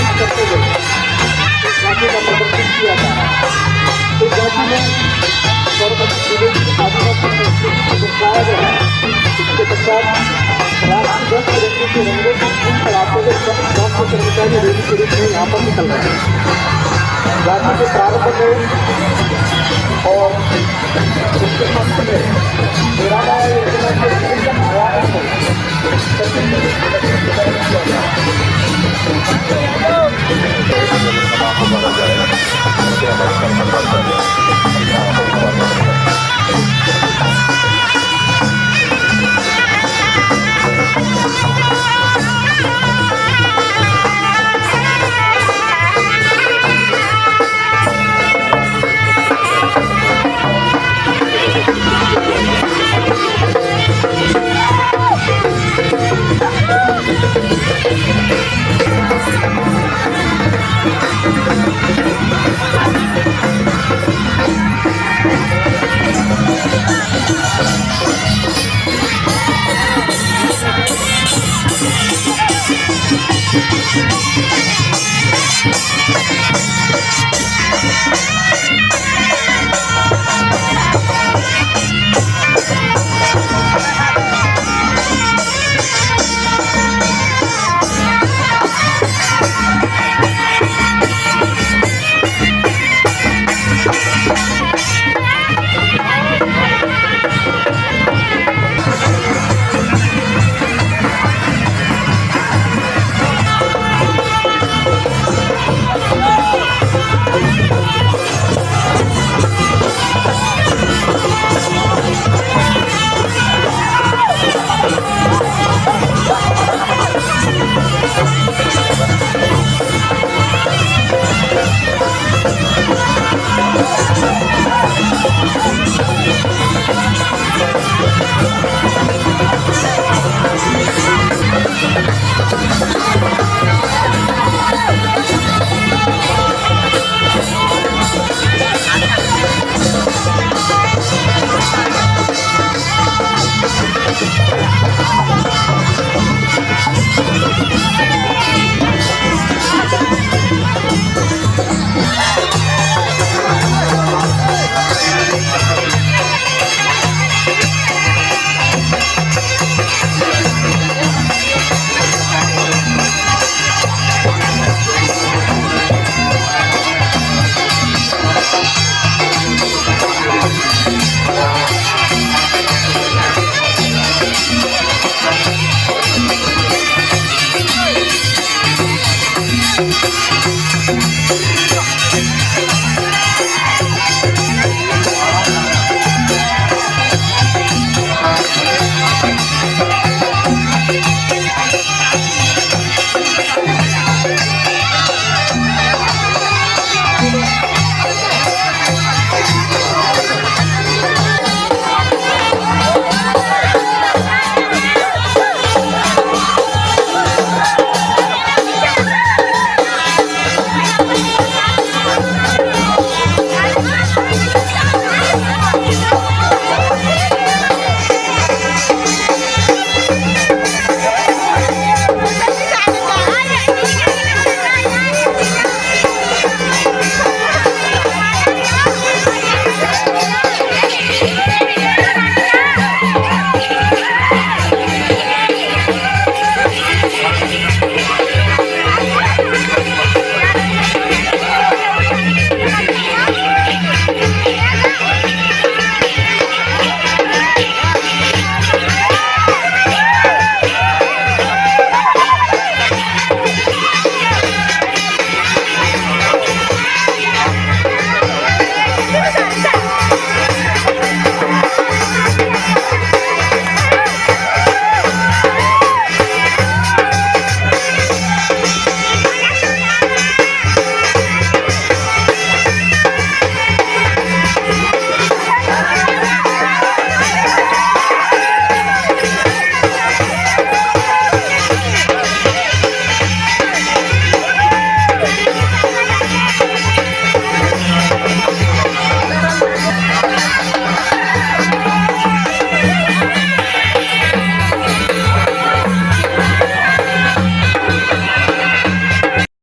प्रदर्शित करते हुए इस झांकी का प्रदर्शन किया जा रहा है। इस झांकी में सर्वपति विदेशी आदिवासी संस्कृति को दर्शाया गया है। इसके पश्चात राष्ट्रीय तिरंगे के रंगों को फूल चढ़ाते हुए स्वास्थ्य कर्मचारी रैली के रूप में यहाँ पर निकल रहे हैं। झांकी के प्रारंभ में और उसके अंत में निराला योजना के विभिन्न आयामों को